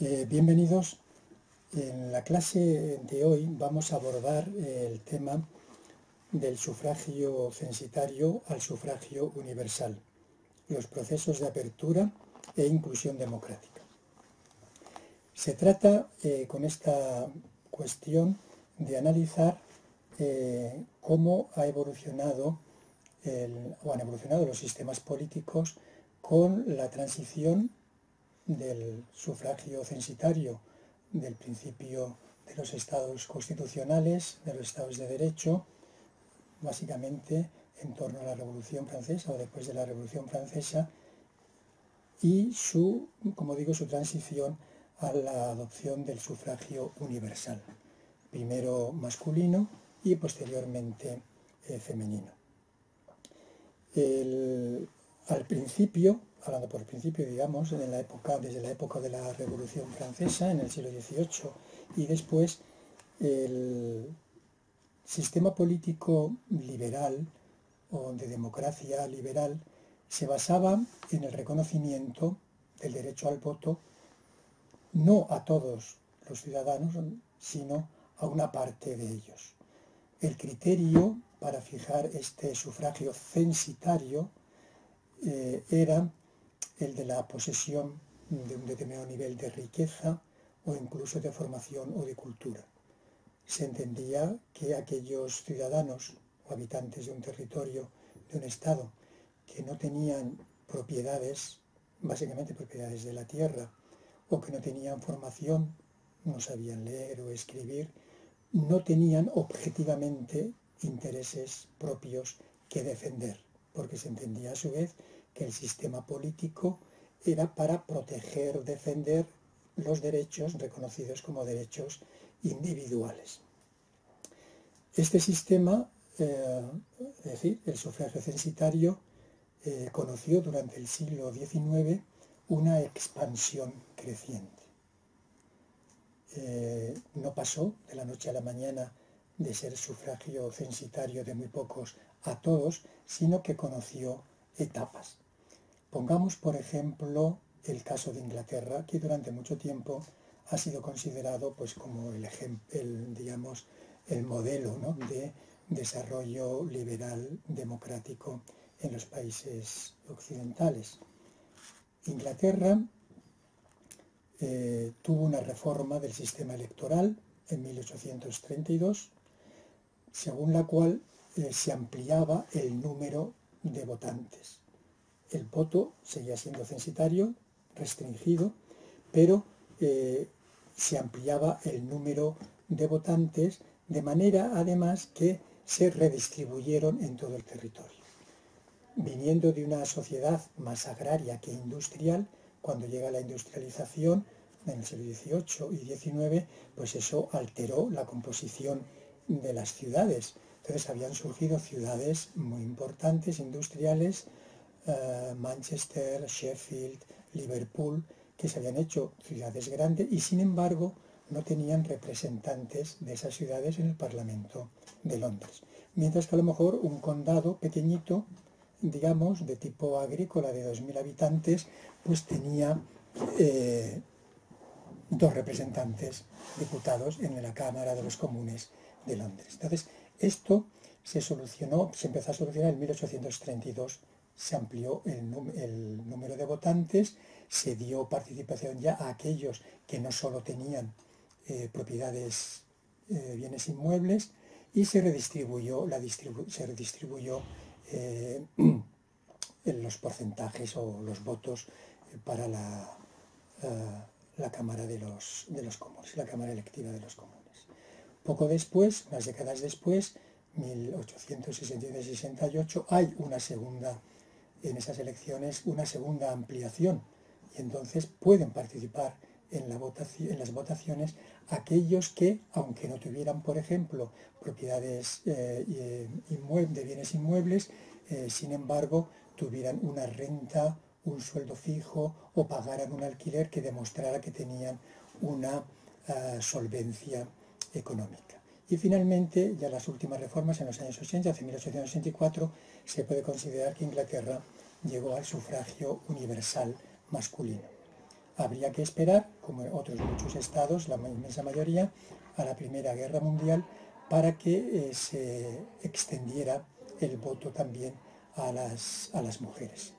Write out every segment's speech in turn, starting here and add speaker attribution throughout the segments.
Speaker 1: Bienvenidos. En la clase de hoy vamos a abordar el tema del sufragio censitario al sufragio universal, los procesos de apertura e inclusión democrática. Se trata con esta cuestión de analizar cómo han evolucionado los sistemas políticos con la transición del sufragio censitario del principio de los estados constitucionales, de los estados de derecho, básicamente en torno a la Revolución Francesa o después de la Revolución Francesa, y su transición a la adopción del sufragio universal, primero masculino y posteriormente femenino. Al principio, hablando por el principio, digamos, desde la época de la Revolución Francesa, en el siglo XVIII, y después el sistema político liberal o de democracia liberal se basaba en el reconocimiento del derecho al voto no a todos los ciudadanos, sino a una parte de ellos. El criterio para fijar este sufragio censitario era el de la posesión de un determinado nivel de riqueza o incluso de formación o de cultura. Se entendía que aquellos ciudadanos o habitantes de un territorio, de un estado, que no tenían propiedades, básicamente propiedades de la tierra, o que no tenían formación, no sabían leer o escribir, no tenían objetivamente intereses propios que defender, porque se entendía a su vez que el sistema político era para proteger, defender los derechos reconocidos como derechos individuales. Este sistema, es decir, el sufragio censitario, conoció durante el siglo XIX una expansión creciente. No pasó de la noche a la mañana de ser sufragio censitario de muy pocos a todos, sino que conoció etapas. Pongamos, por ejemplo, el caso de Inglaterra, que durante mucho tiempo ha sido considerado pues, como el modelo, ¿no?, de desarrollo liberal democrático en los países occidentales. Inglaterra tuvo una reforma del sistema electoral en 1832, según la cual se ampliaba el número de votantes. El voto seguía siendo censitario, restringido, pero se ampliaba el número de votantes de manera, además, que se redistribuyeron en todo el territorio. Viniendo de una sociedad más agraria que industrial, cuando llega la industrialización en el siglo XVIII y XIX, pues eso alteró la composición de las ciudades. Entonces habían surgido ciudades muy importantes, industriales, Manchester, Sheffield, Liverpool, que se habían hecho ciudades grandes y sin embargo no tenían representantes de esas ciudades en el Parlamento de Londres. Mientras que a lo mejor un condado pequeñito, digamos, de tipo agrícola de 2.000 habitantes, pues tenía 2 representantes diputados en la Cámara de los Comunes de Londres. Entonces, esto se empezó a solucionar en 1832. Se amplió el número de votantes, se dio participación ya a aquellos que no solo tenían propiedades, bienes inmuebles, y se redistribuyó los porcentajes o los votos para la Cámara de los Comunes, la Cámara Electiva de los Comunes. Poco después, unas décadas después, 1867-68, hay en esas elecciones una segunda ampliación, y entonces pueden participar en las votaciones aquellos que, aunque no tuvieran, por ejemplo, propiedades de bienes inmuebles, sin embargo, tuvieran una renta, un sueldo fijo o pagaran un alquiler que demostrara que tenían una solvencia económica. Y finalmente, ya las últimas reformas en los años 80, hacia 1864, se puede considerar que Inglaterra llegó al sufragio universal masculino. Habría que esperar como en otros muchos estados, la inmensa mayoría, a la Primera Guerra Mundial para que se extendiera el voto también a las mujeres.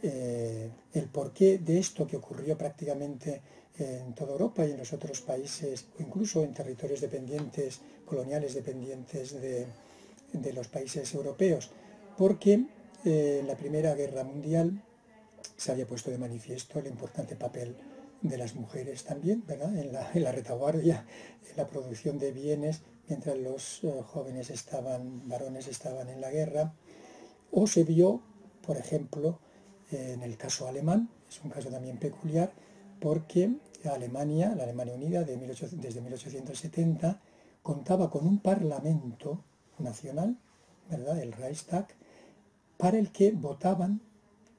Speaker 1: El porqué de esto que ocurrió prácticamente en toda Europa y en los otros países, o incluso en territorios dependientes, coloniales dependientes de los países europeos, porque en la Primera Guerra Mundial se había puesto de manifiesto el importante papel de las mujeres también, ¿verdad? En la retaguardia, en la producción de bienes, mientras los varones estaban en la guerra. O se vio, por ejemplo, en el caso alemán, es un caso también peculiar, porque Alemania, la Alemania Unida desde 1870, contaba con un parlamento nacional, ¿verdad? El Reichstag, para el que votaban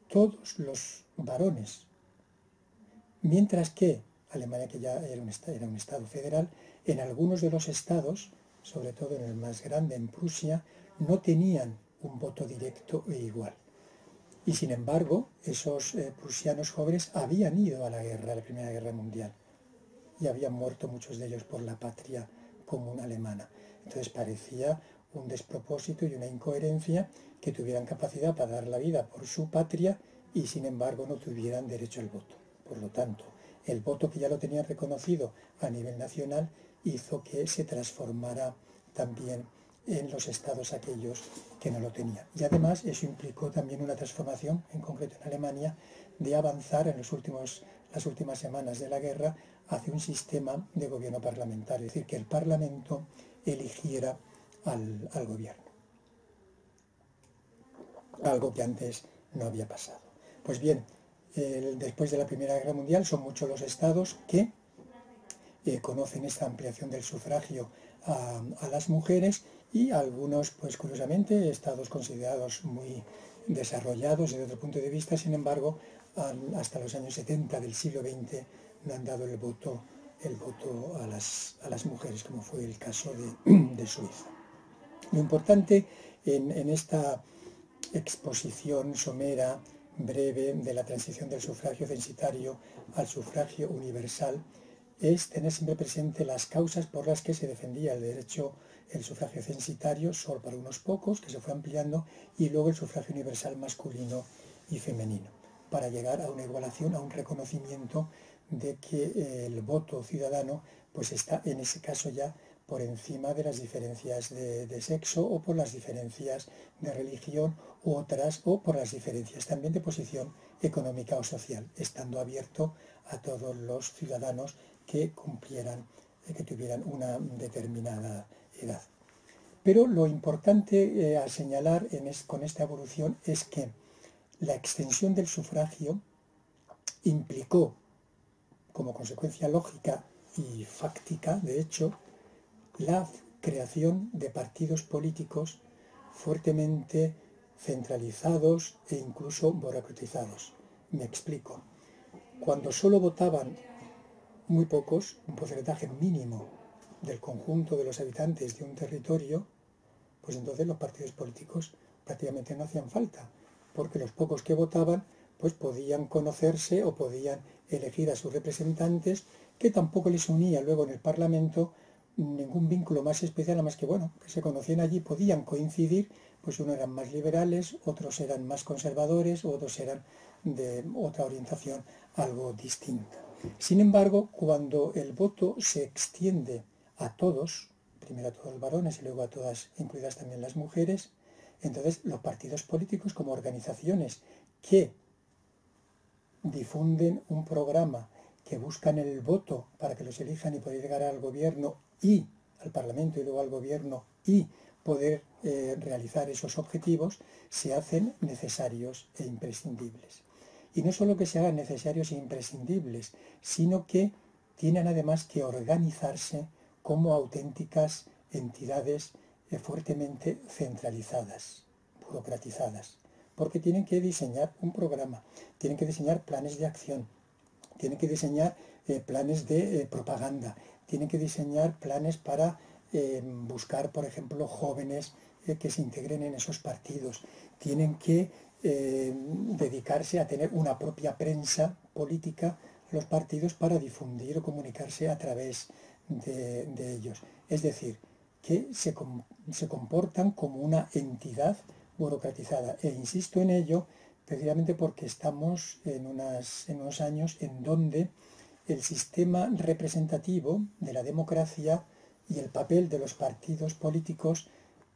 Speaker 1: todos los varones, mientras que Alemania, que ya era un estado federal, en algunos de los estados, sobre todo en el más grande, en Prusia, no tenían un voto directo e igual. Y sin embargo, esos prusianos jóvenes habían ido a la guerra, a la Primera Guerra Mundial, y habían muerto muchos de ellos por la patria común alemana. Entonces parecía un despropósito y una incoherencia que tuvieran capacidad para dar la vida por su patria y sin embargo no tuvieran derecho al voto. Por lo tanto, el voto que ya lo tenían reconocido a nivel nacional hizo que se transformara también en los estados aquellos que no lo tenían. Y además eso implicó también una transformación, en concreto en Alemania, de avanzar en las últimas semanas de la guerra hacia un sistema de gobierno parlamentario, es decir, que el Parlamento eligiera al gobierno. Algo que antes no había pasado. Pues bien, después de la Primera Guerra Mundial son muchos los estados que conocen esta ampliación del sufragio a las mujeres y algunos, pues curiosamente, estados considerados muy desarrollados desde otro punto de vista, sin embargo, hasta los años 70 del siglo XX no han dado el voto a las mujeres, como fue el caso de Suiza. Lo importante en esta exposición somera, breve, de la transición del sufragio censitario al sufragio universal es tener siempre presente las causas por las que se defendía el sufragio censitario solo para unos pocos, que se fue ampliando, y luego el sufragio universal masculino y femenino, para llegar a una igualación, a un reconocimiento de que el voto ciudadano pues está en ese caso ya por encima de las diferencias de sexo o por las diferencias de religión u otras, o por las diferencias también de posición económica o social, estando abierto a todos los ciudadanos que tuvieran una determinada edad. Pero lo importante a señalar con esta evolución es que la extensión del sufragio implicó, como consecuencia lógica y fáctica, de hecho, la creación de partidos políticos fuertemente centralizados e incluso burocratizados. Me explico. Cuando solo votaban muy pocos, un porcentaje mínimo del conjunto de los habitantes de un territorio, pues entonces los partidos políticos prácticamente no hacían falta, porque los pocos que votaban pues podían conocerse o podían elegir a sus representantes, que tampoco les unía luego en el Parlamento ningún vínculo más especial, más que que se conocían allí, podían coincidir, pues unos eran más liberales, otros eran más conservadores, otros eran de otra orientación algo distinta. Sin embargo, cuando el voto se extiende a todos, primero a todos los varones y luego a todas, incluidas también las mujeres, entonces los partidos políticos como organizaciones que difunden un programa, que buscan el voto para que los elijan y poder llegar al gobierno y al Parlamento y luego al gobierno y poder realizar esos objetivos, se hacen necesarios e imprescindibles. Y no solo que se hagan necesarios e imprescindibles, sino que tienen además que organizarse como auténticas entidades fuertemente centralizadas, burocratizadas, porque tienen que diseñar un programa, tienen que diseñar planes de acción, tienen que diseñar planes de propaganda, tienen que diseñar planes para buscar, por ejemplo, jóvenes que se integren en esos partidos, tienen que dedicarse a tener una propia prensa política, los partidos para difundir o comunicarse a través de ellos. Es decir, que se comportan como una entidad burocratizada. E insisto en ello precisamente porque estamos en unos años en donde el sistema representativo de la democracia y el papel de los partidos políticos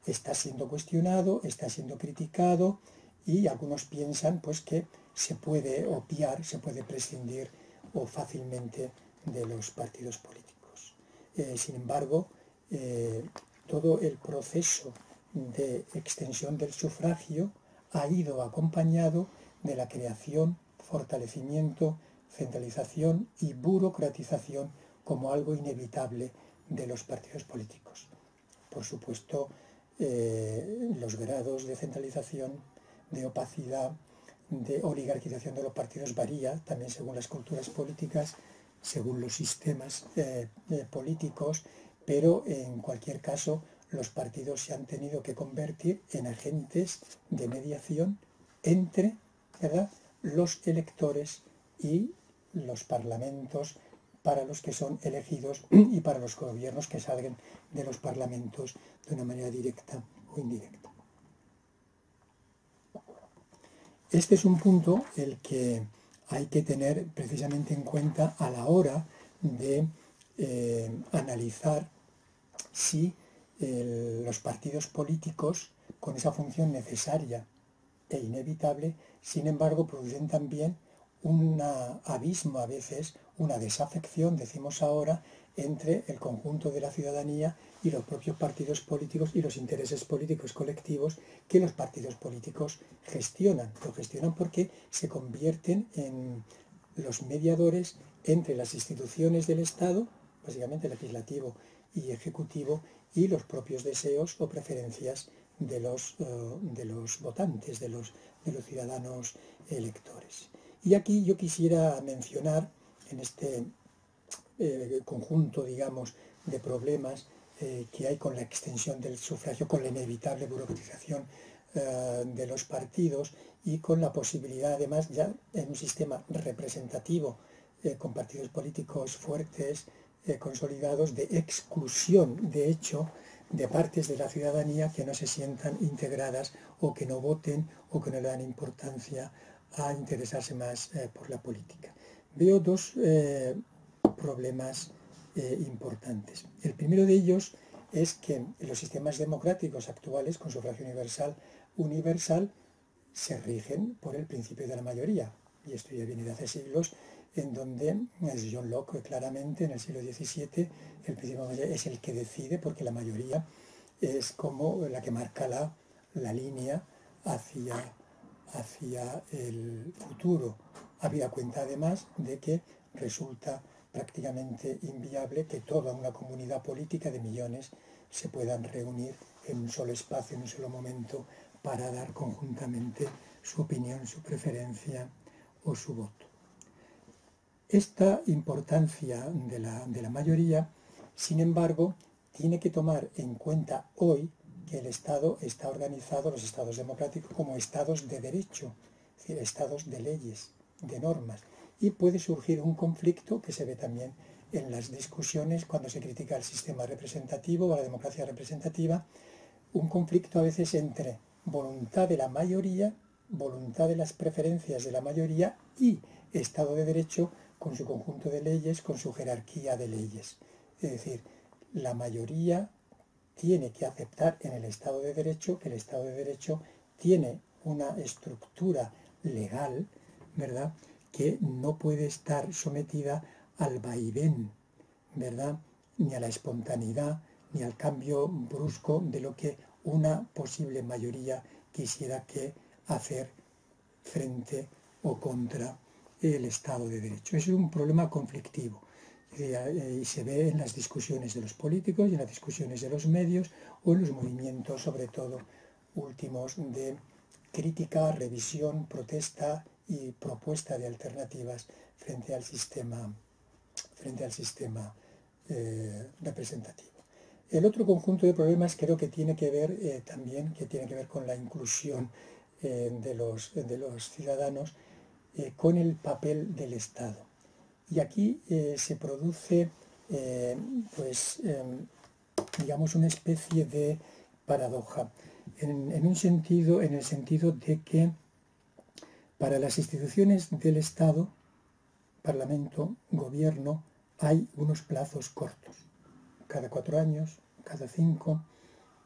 Speaker 1: está siendo cuestionado, está siendo criticado, y algunos piensan pues que se puede obviar, se puede prescindir o fácilmente de los partidos políticos. Sin embargo, todo el proceso de extensión del sufragio ha ido acompañado de la creación, fortalecimiento, centralización y burocratización como algo inevitable de los partidos políticos. Por supuesto, los grados de centralización, de opacidad, de oligarquización de los partidos varía también según las culturas políticas, según los sistemas políticos, pero en cualquier caso los partidos se han tenido que convertir en agentes de mediación entre, ¿verdad?, los electores y los parlamentos para los que son elegidos y para los gobiernos que salgan de los parlamentos de una manera directa o indirecta. Este es un punto el que hay que tener precisamente en cuenta a la hora de analizar si los partidos políticos, con esa función necesaria e inevitable, sin embargo, producen también un abismo, a veces una desafección, decimos ahora, entre el conjunto de la ciudadanía y los propios partidos políticos y los intereses políticos colectivos que los partidos políticos gestionan. Lo gestionan porque se convierten en los mediadores entre las instituciones del Estado, básicamente legislativo y ejecutivo, y los propios deseos o preferencias de los votantes, de los ciudadanos electores. Y aquí yo quisiera mencionar, en este conjunto, digamos, de problemas que hay con la extensión del sufragio, con la inevitable burocratización de los partidos y con la posibilidad, además, ya en un sistema representativo con partidos políticos fuertes, consolidados, de exclusión, de hecho, de partes de la ciudadanía que no se sientan integradas o que no voten o que no le dan importancia a interesarse más por la política. Veo dos problemas importantes. El primero de ellos es que los sistemas democráticos actuales con sufragio universal se rigen por el principio de la mayoría, y esto ya viene de hace siglos, en donde es John Locke claramente en el siglo XVII, el principio de la mayoría es el que decide, porque la mayoría es como la que marca la línea hacia el futuro, habida cuenta además de que resulta prácticamente inviable que toda una comunidad política de millones se puedan reunir en un solo espacio, en un solo momento, para dar conjuntamente su opinión, su preferencia o su voto. Esta importancia de la mayoría, sin embargo, tiene que tomar en cuenta hoy que el Estado está organizado, los estados democráticos, como estados de derecho, es decir, estados de leyes, de normas, y puede surgir un conflicto que se ve también en las discusiones cuando se critica el sistema representativo o la democracia representativa, un conflicto a veces entre voluntad de la mayoría, voluntad de las preferencias de la mayoría y Estado de Derecho con su conjunto de leyes, con su jerarquía de leyes. Es decir, la mayoría tiene que aceptar en el Estado de Derecho que el Estado de Derecho tiene una estructura legal, ¿verdad?, que no puede estar sometida al vaivén, ¿verdad?, ni a la espontaneidad, ni al cambio brusco de lo que una posible mayoría quisiera que hacer frente o contra el Estado de Derecho. Eso es un problema conflictivo y se ve en las discusiones de los políticos y en las discusiones de los medios o en los movimientos, sobre todo últimos, de crítica, revisión, protesta y propuesta de alternativas frente al sistema representativo. El otro conjunto de problemas creo que tiene que ver también con la inclusión de los ciudadanos, con el papel del Estado. Y aquí se produce, digamos, una especie de paradoja, en el sentido de que para las instituciones del Estado, Parlamento, Gobierno, hay unos plazos cortos, cada 4 años, cada 5.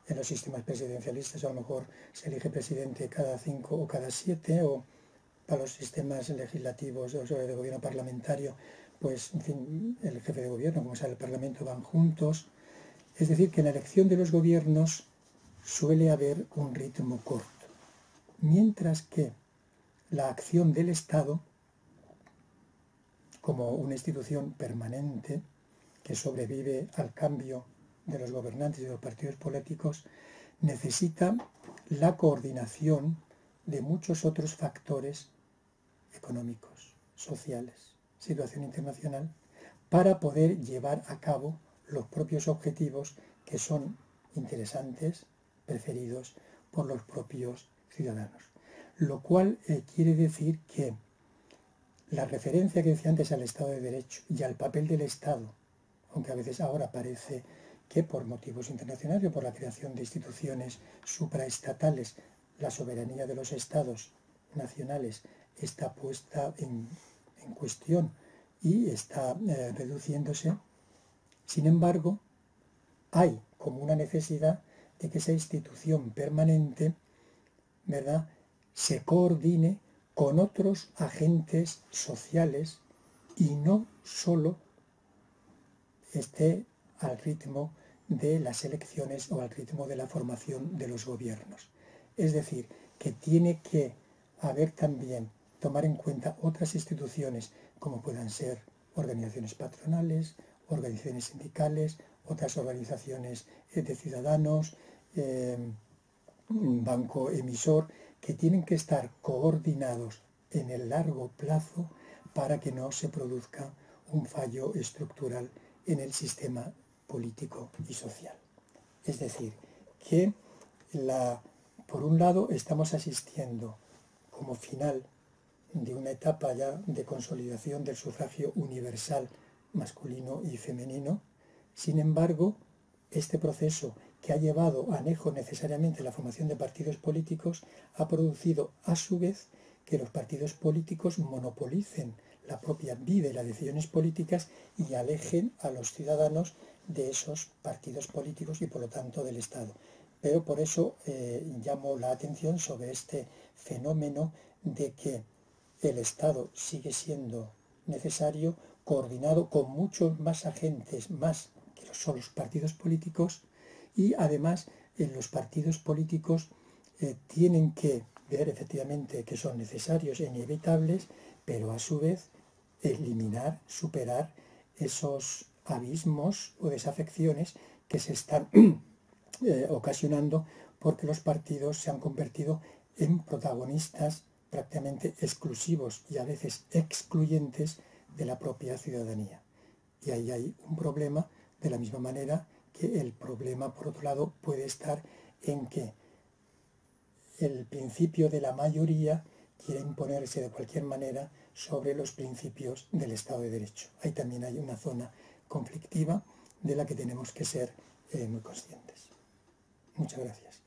Speaker 1: En los sistemas presidencialistas a lo mejor se elige presidente cada 5 o cada 7, o para los sistemas legislativos o de gobierno parlamentario, pues en fin, el jefe de gobierno, como sea el Parlamento, van juntos. Es decir, que en la elección de los gobiernos suele haber un ritmo corto, mientras que la acción del Estado, como una institución permanente que sobrevive al cambio de los gobernantes y de los partidos políticos, necesita la coordinación de muchos otros factores económicos, sociales, situación internacional, para poder llevar a cabo los propios objetivos que son interesantes, preferidos por los propios ciudadanos. Lo cual quiere decir que la referencia que decía antes al Estado de Derecho y al papel del Estado, aunque a veces ahora parece que por motivos internacionales o por la creación de instituciones supraestatales, la soberanía de los estados nacionales está puesta en cuestión y está reduciéndose. Sin embargo, hay como una necesidad de que esa institución permanente, ¿verdad?, se coordine con otros agentes sociales y no solo esté al ritmo de las elecciones o al ritmo de la formación de los gobiernos. Es decir, que tiene que haber también, tomar en cuenta otras instituciones como puedan ser organizaciones patronales, organizaciones sindicales, otras organizaciones de ciudadanos, banco emisor, que tienen que estar coordinados en el largo plazo para que no se produzca un fallo estructural en el sistema político y social. Es decir, que por un lado estamos asistiendo como final de una etapa ya de consolidación del sufragio universal masculino y femenino. Sin embargo, este proceso, que ha llevado anejo necesariamente la formación de partidos políticos, ha producido a su vez que los partidos políticos monopolicen la propia vida y las decisiones políticas y alejen a los ciudadanos de esos partidos políticos y por lo tanto del Estado. Pero por eso llamo la atención sobre este fenómeno de que el Estado sigue siendo necesario, coordinado con muchos más agentes, más que son los partidos políticos, y además los partidos políticos tienen que ver efectivamente que son necesarios e inevitables, pero a su vez eliminar, superar esos abismos o desafecciones que se están ocasionando porque los partidos se han convertido en protagonistas prácticamente exclusivos y a veces excluyentes de la propia ciudadanía. Y ahí hay un problema, de la misma manera que el problema, por otro lado, puede estar en que el principio de la mayoría quiere imponerse de cualquier manera sobre los principios del Estado de Derecho. Ahí también hay una zona conflictiva de la que tenemos que ser muy conscientes. Muchas gracias.